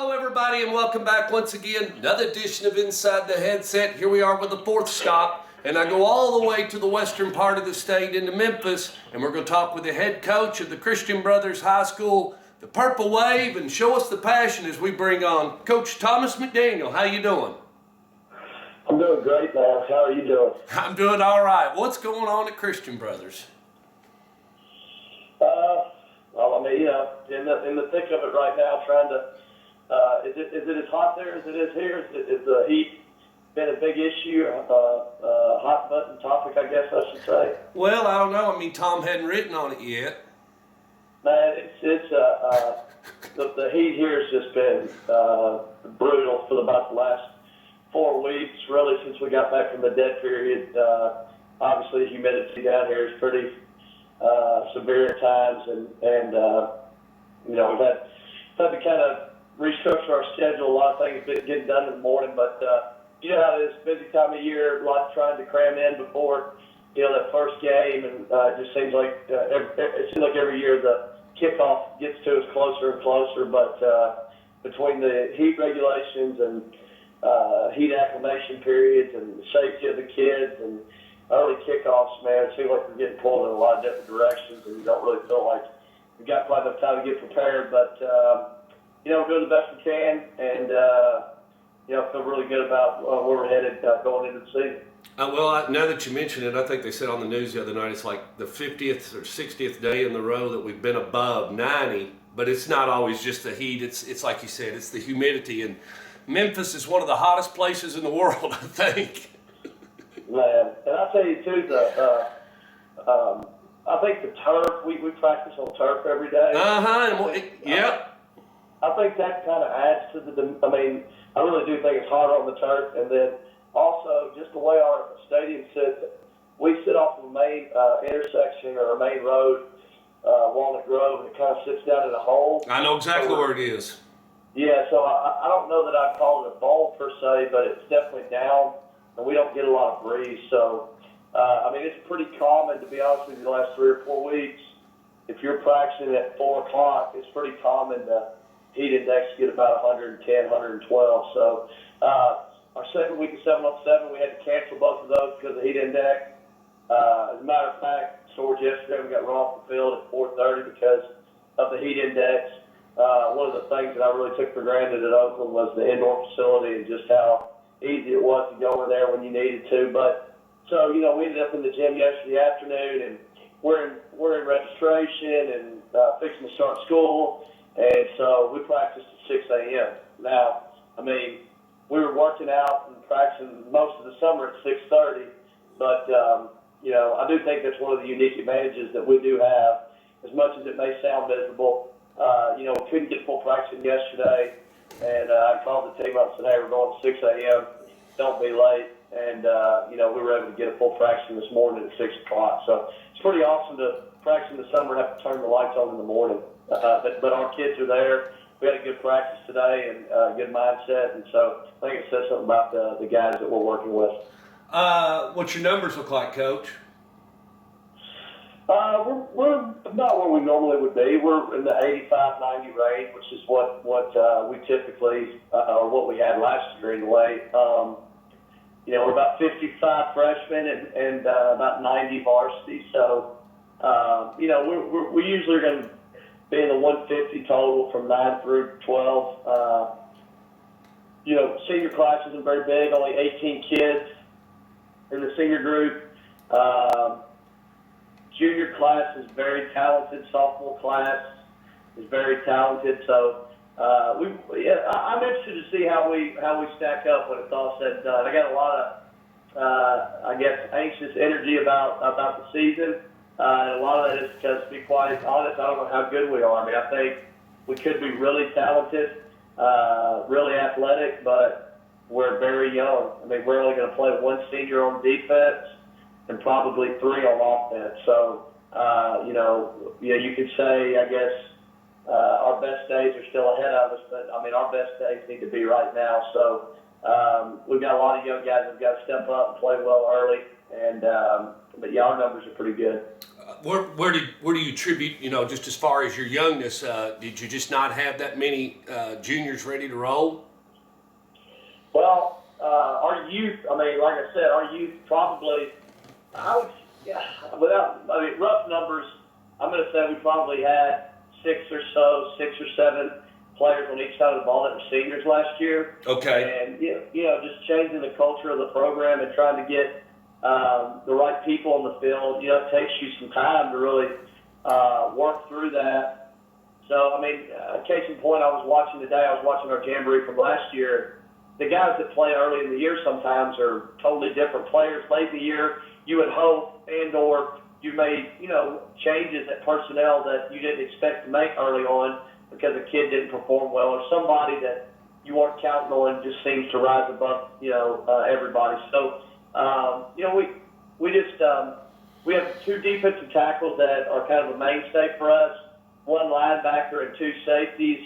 Hello, everybody, and welcome back once again. Another edition of Inside the Headset. Here we are with the fourth stop, and I go all the way to the western part of the state into Memphis, and we're going to talk with the head coach of the Christian Brothers High School, the Purple Wave, and show us the passion as we bring on Coach Thomas McDaniel. How you doing? I'm doing great, man. How are you doing? I'm doing all right. What's going on at Christian Brothers? Well, I mean, in the thick of it right now, trying to. Is it as hot there as it is here? Is the heat been a big issue? Hot button topic, I guess I should say. Well, I don't know. I mean, Tom hadn't written on it yet. Man, the heat here has just been brutal for about the last 4 weeks, really, since we got back from the dead period. Obviously, the humidity down here is pretty severe at times, and you know, we've had to kind of restructure our schedule. A lot of things been getting done in the morning, but you know how it is, busy time of year, a lot trying to cram in before, you know, that first game, and it just seems like it seems like every year the kickoff gets to us closer and closer, but between the heat regulations and heat acclimation periods and the safety of the kids and early kickoffs, man, it seems like we're getting pulled in a lot of different directions, and you don't really feel like we've got quite enough time to get prepared. But, you know, we're doing the best we can, and, you know, feel really good about where we're headed going into the season. Well, now that you mention it, I think they said on the news the other night it's like the 50th or 60th day in the row that we've been above 90, but it's not always just the heat. It's like you said, it's the humidity, and Memphis is one of the hottest places in the world, I think. Man, and I'll tell you too, I think the turf, we practice on turf every day. Yeah. I think that kind of adds to I mean, I really do think it's harder on the turf, and then also just the way our stadium sits, we sit off the main intersection or a main road, Walnut Grove, and it kind of sits down in a hole. I know exactly where it is. Yeah, so I don't know that I'd call it a bowl per se, but it's definitely down, and we don't get a lot of breeze. So, I mean, it's pretty common, to be honest with you, the last 3 or 4 weeks. If you're practicing at 4 o'clock, it's pretty common to heat index to get about 110, 112. So, our second week of 7-on-7, we had to cancel both of those because of the heat index. As a matter of fact, towards yesterday, we got run off the field at 4:30 because of the heat index. One of the things that I really took for granted at Oakland was the indoor facility and just how easy it was to go over there when you needed to. But so, you know, we ended up in the gym yesterday afternoon, and we're in registration and fixing to start school, and so we practiced at 6 a.m. Now, I mean, we were working out and practicing most of the summer at 6:30, but you know, I do think that's one of the unique advantages that we do have. As much as it may sound miserable, you know, we couldn't get full practice yesterday, and I called the team up and said, hey, we're going at 6 a.m., don't be late, and, you know, we were able to get a full practice this morning at 6 o'clock. So it's pretty awesome to practice in the summer and have to turn the lights on in the morning. But our kids are there. We had a good practice today and a good mindset, and so I think it says something about the guys that we're working with. What's your numbers look like, Coach? We're not where we normally would be. We're in the 85-90 range, which is what we typically, or what we had last year anyway. You know, we're about 55 freshmen and about 90 varsity. So, you know, we usually are going to be in the 150 total from 9 through 12. You know, senior class isn't very big, only 18 kids in the senior group. Junior class is very talented. Sophomore class is very talented. So I'm interested to see how we stack up when it's all said and done. I got a lot of I guess anxious energy about the season, and a lot of that is because, to be quite honest, I don't know how good we are. I mean, I think we could be really talented, really athletic, but we're very young. I mean, we're only going to play one senior on defense and probably 3 on offense. So, you know, you could say, I guess, our best days are still ahead of us, but, I mean, our best days need to be right now. So we've got a lot of young guys that have got to step up and play well early, and but, yeah, our numbers are pretty good. where do you attribute, just as far as your youngness, did you just not have that many juniors ready to roll? Well, our youth, like I said, our youth probably, rough numbers, I'm going to say we probably had six or seven players on each side of the ball that were seniors last year. Okay. And, just changing the culture of the program and trying to get the right people on the field, it takes you some time to really work through that. So, case in point, I was watching our Jamboree from last year. The guys that play early in the year sometimes are totally different players. Late in the year, you would hope or you made, changes at personnel that you didn't expect to make early on because a kid didn't perform well or somebody that you weren't counting on just seems to rise above, everybody. So, we have two defensive tackles that are kind of a mainstay for us, one linebacker and two safeties.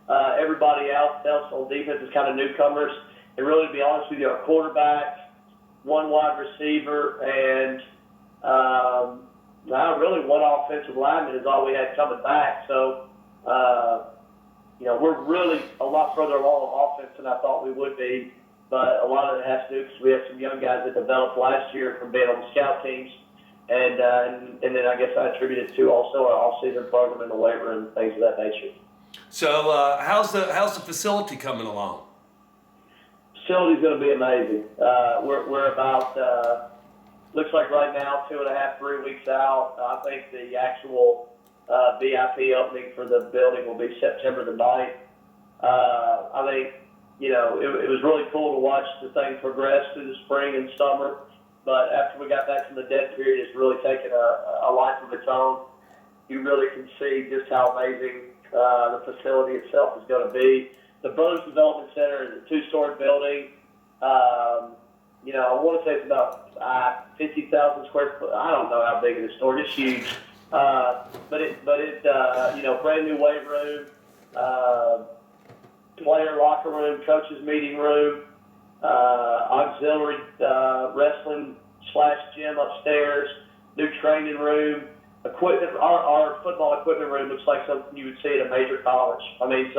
Everybody else on defense is kind of newcomers. And really, to be honest with you, our quarterback, one wide receiver, and really one offensive lineman is all we had coming back. So, we're really a lot further along on offense than I thought we would be. But a lot of it has to do because we have some young guys that developed last year from being on the scout teams. And then I guess I attribute it to also our off-season program and the waiver and things of that nature. So how's the facility coming along? Facility's going to be amazing. We're about looks like right now 2.5, 3 weeks out. I think the actual VIP opening for the building will be September the 9th. I think it was really cool to watch the thing progress through the spring and summer. But after we got back from the dead period, it's really taken a life of its own. You really can see just how amazing the facility itself is going to be. The Brothers Development Center is a 2-story building. I want to say it's about 50,000 square foot. I don't know how big it is stored. It's huge. But it brand new weight room, player locker room, coaches meeting room, auxiliary wrestling / gym upstairs, new training room, equipment. Our football equipment room looks like something you would see at a major college. It's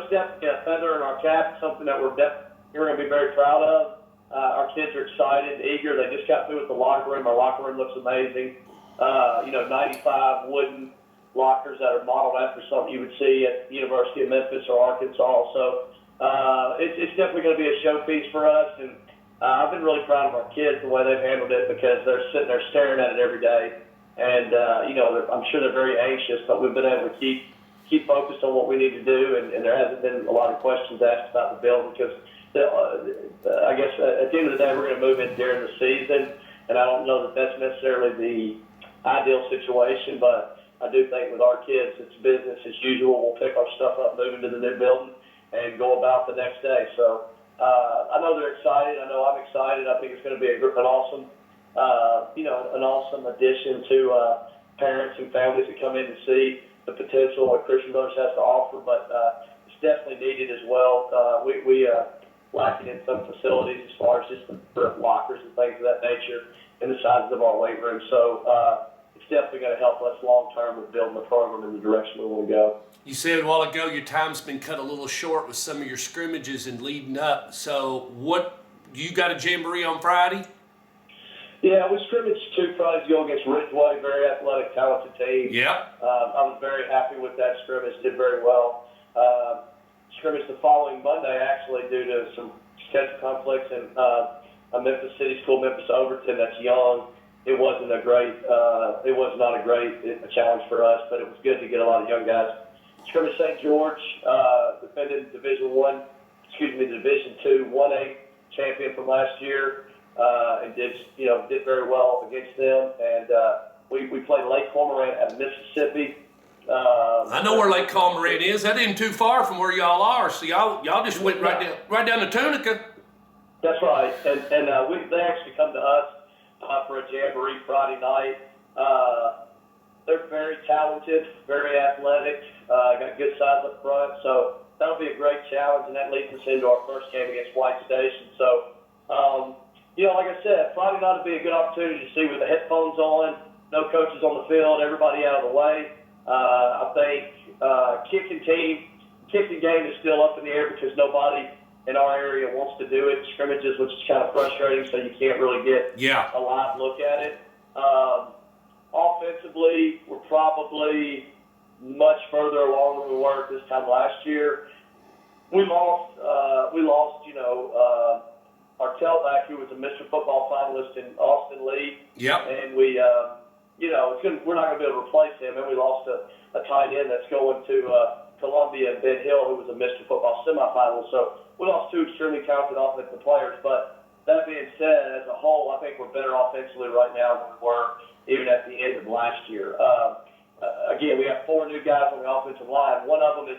definitely a feather in our cap, something that we're going to be very proud of. Our kids are excited, eager. They just got through with the locker room. Our locker room looks amazing. 95 wooden lockers that are modeled after something you would see at the University of Memphis or Arkansas. So it's definitely going to be a showpiece for us. And I've been really proud of our kids, the way they've handled it, because they're sitting there staring at it every day. And, I'm sure they're very anxious, but we've been able to keep focused on what we need to do. And there hasn't been a lot of questions asked about the building because I guess at the end of the day, we're going to move in during the season. And I don't know that that's necessarily the ideal situation, but I do think with our kids, it's business as usual. We'll pick our stuff up, move into the new building, and go about the next day. So I know they're excited. I know I'm excited. I think it's going to be an awesome, an awesome addition to parents and families that come in to see the potential what Christian Brothers has to offer. But it's definitely needed as well. We lacking in some facilities as far as just the lockers and things of that nature and the sizes of our weight room. So it's definitely going to help us long term with building the program in the direction we want to go. You said a while ago your time's been cut a little short with some of your scrimmages and leading up. So you got a Jamboree on Friday? Yeah, we scrimmaged 2 Fridays ago against Ridgeway, very athletic, talented team. Yeah. I was very happy with that scrimmage, did very well. Scrimmage the following Monday, actually, due to some schedule conflicts in a Memphis City School, Memphis Overton, that's young. It was not a great challenge for us, but it was good to get a lot of young guys. Scrimmage St. George, defended Division II 1A champion from last year, and did very well against them. And we played Lake Cormorant at Mississippi. I know where Lake Cormorant is. That isn't too far from where y'all are. So y'all just went right down to Tunica. That's right, and they actually come to us for a Jamboree Friday night. They're very talented, very athletic, got good size up front, so that'll be a great challenge, and that leads us into our first game against White Station. So, like I said, Friday night will be a good opportunity to see with the headphones on, no coaches on the field, everybody out of the way. I think kicking game is still up in the air because nobody in our area wants to do it. Scrimmages, which is kind of frustrating, so you can't really get a live look at it. Offensively, we're probably much further along than we were at this time last year. We lost, our tailback, who was a Mr. Football finalist in Austin Lee. Yep. And we, we're not going to be able to replace him. And we lost a tight end that's going to Columbia, and Ben Hill, who was a Mr. Football semifinalist. So we lost two extremely talented offensive players. But that being said, as a whole, I think we're better offensively right now than we were even at the end of last year. Again, we have four new guys on the offensive line. One of them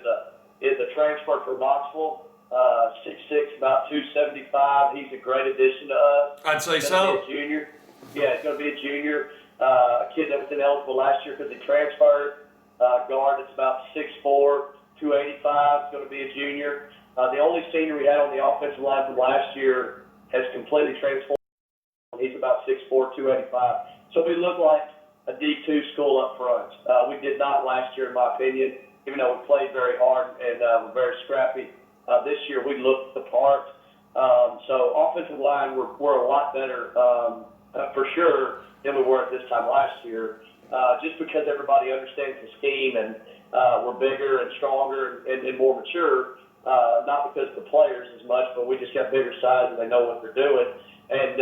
is a transfer from Knoxville. 6'6", about 275. He's a great addition to us. I'd say He's so. Be a junior. Yeah, he's going to be a junior. A kid that was ineligible last year because he transferred. Guard that's about 6'4", 285. Is going to be a junior. The only senior we had on the offensive line from last year has completely transformed. He's about 6'4", 285. So we look like a D2 school up front. We did not last year, in my opinion, even though we played very hard and we're very scrappy. This year we looked the part. So offensive line, we're a lot better for sure than we were at this time last year, just because everybody understands the scheme and we're bigger and stronger and more mature, not because of the players as much, but we just got bigger size and they know what they're doing. And,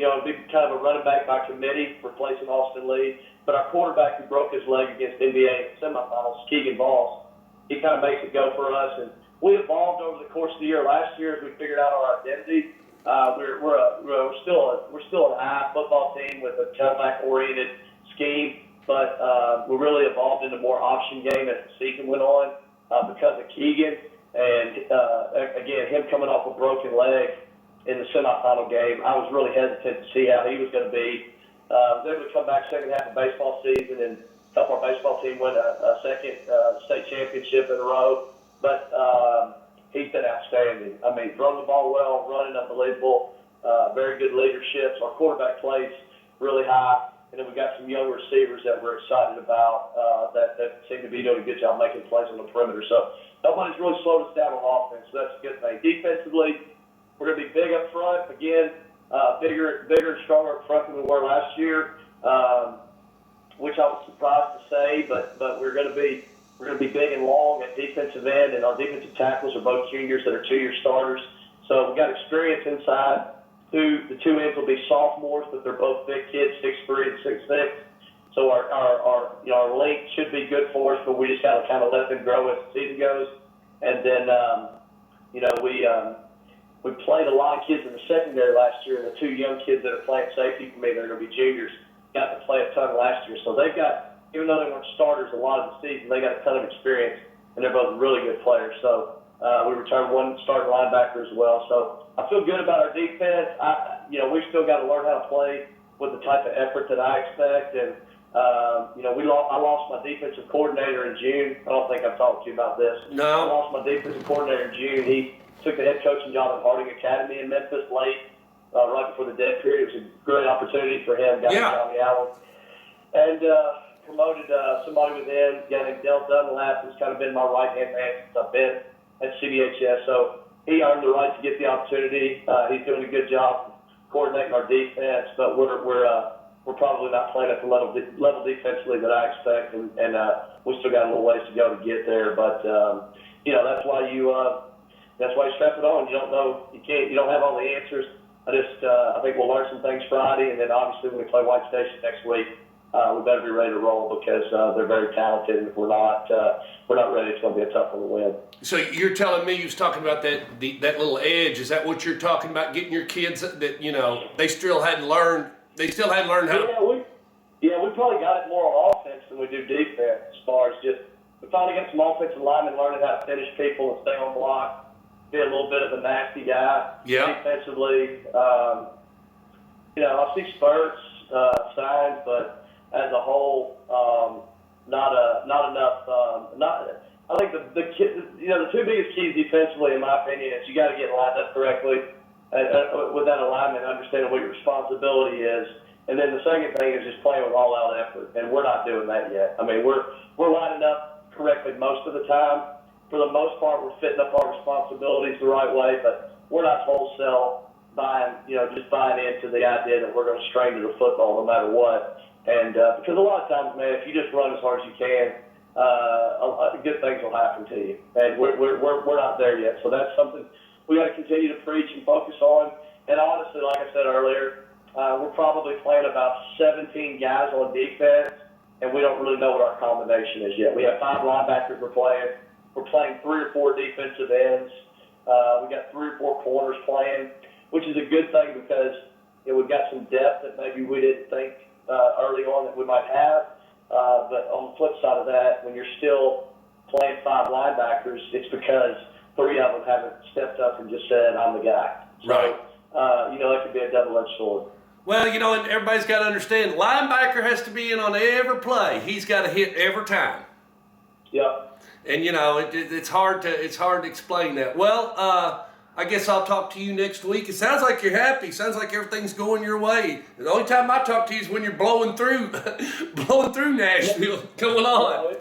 it'd be kind of a running back by committee replacing Austin Lee. But our quarterback who broke his leg against NBA semifinals, Keegan Voss, he kind of makes it go for us. And we evolved over the course of the year. Last year, as we figured out our identity, we're still an high football team with a comeback-oriented scheme, but we really evolved into more option game as the season went on because of Keegan. And again, him coming off a broken leg in the semifinal game, I was really hesitant to see how he was going to be. They would come back second half of baseball season and help our baseball team win a second state championship in a row. But he's been outstanding. I mean, throwing the ball well, running unbelievable, very good leadership. So our quarterback plays really high. And then we got some young receivers that we're excited about that seem to be doing a good job making plays on the perimeter. So nobody's really slowed us down on offense, so that's a good thing. Defensively, we're going to be big up front. Again, bigger and stronger up front than we were last year, which I was surprised to say, but we're going to be big and long at defensive end, and our defensive tackles are both juniors that are 2-year starters. So we've got experience inside. The two ends will be sophomores, but they're both big kids, 6'3" and 6'6". So our length should be good for us, but we just got to kind of let them grow as the season goes. And then we played a lot of kids in the secondary last year, and the two young kids that are playing safety for me, they're going to be juniors, got to play a ton last year. So they've got, even though they weren't starters a lot of the season, they got a ton of experience, and they're both really good players. So we returned one starting linebacker as well. So I feel good about our defense. We've still got to learn how to play with the type of effort that I expect. And, I lost my defensive coordinator in June. I don't think I've talked to you about this. No. I lost my defensive coordinator in June. He took the head coaching job at Harding Academy in Memphis late, right before the dead period. It was a great opportunity for him, guy Johnny Allen. And promoted somebody within, a guy named Del Dunlap, who's kind of been my right-hand man since I've been at CDHS. So he earned the right to get the opportunity. He's doing a good job coordinating our defense, but we're probably not playing at the level defensively that I expect, and we still got a little ways to go to get there. But that's why you strap it on. You don't know, you don't have all the answers. I think we'll learn some things Friday, and then obviously when we play White Station next week, we better be ready to roll because they're very talented. And if we're not ready, it's going to be a tough one to win. So you're telling me you was talking about that little edge. Is that what you're talking about? Getting your kids that they still hadn't learned. They still hadn't learned how. We probably got it more on offense than we do defense. As far as just we finally got some offensive linemen learning how to finish people and stay on block, be a little bit of a nasty guy. Yeah. Defensively, I see spurts, signs, but as a whole, not enough. I think the two biggest keys defensively, in my opinion, is you got to get lined up correctly with that alignment, understanding what your responsibility is, And then the second thing is just playing with all-out effort, and we're not doing that yet. I mean, we're lining up correctly most of the time. For the most part, we're fitting up our responsibilities the right way, but we're not wholesale buying into the idea that we're going to strain to the football no matter what. And because a lot of times, man, if you just run as hard as you can, good things will happen to you. And we're not there yet, so that's something we got to continue to preach and focus on. And honestly, like I said earlier, we're probably playing about 17 guys on defense, and we don't really know what our combination is yet. We have 5 linebackers we're playing. We're playing 3 or 4 defensive ends. We got 3 or 4 corners playing, which is a good thing because we've got some depth that maybe we didn't think early on that we might have. But on the flip side of that, when you're still playing 5 linebackers, it's because 3 of them haven't stepped up and just said, I'm the guy. So, Right. That could be a double-edged sword. Well, and everybody's got to understand, linebacker has to be in on every play. He's got to hit every time. Yep. And it's hard to explain that. Well, I guess I'll talk to you next week. It sounds like you're happy. Sounds like everything's going your way. The only time I talk to you is when you're blowing through Nashville. Going on.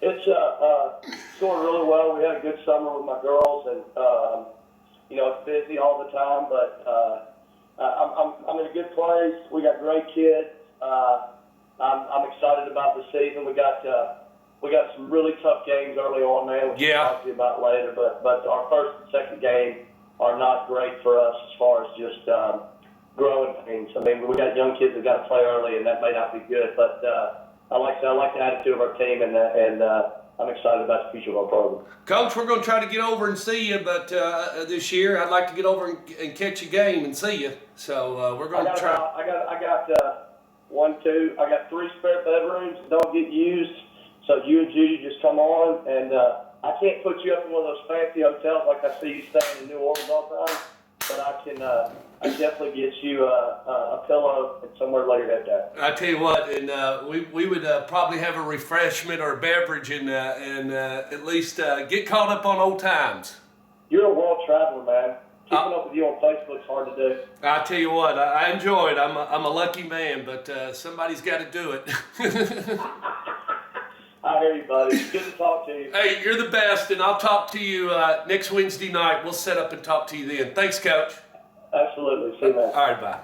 It's going really well. We had a good summer with my girls, and it's busy all the time. But I'm in a good place. We got great kids. I'm excited about the season. We got some really tough games early on, man, which we'll talk to you about later. But our first and second game are not great for us as far as just growing things. I mean, we got young kids that got to play early, and that may not be good. But I like the attitude of our team, and I'm excited about the future of our program. Coach, we're going to try to get over and see you, but this year I'd like to get over and catch a game and see you. So we're going to try. I got 3 spare bedrooms that don't get used. So you and Judy just come on, and I can't put you up in one of those fancy hotels like I see you staying in New Orleans all the time, but I can definitely get you a pillow and somewhere to lay your head down. I tell you what, and we would probably have a refreshment or a beverage and at least get caught up on old times. You're a world traveler, man. Keeping up with you on Facebook's hard to do. I tell you what, I enjoy it. I'm a lucky man, but somebody's got to do it. I hear you, buddy. Good to talk to you. Hey, you're the best, and I'll talk to you next Wednesday night. We'll set up and talk to you then. Thanks, Coach. Absolutely. See you, man. All right, bye.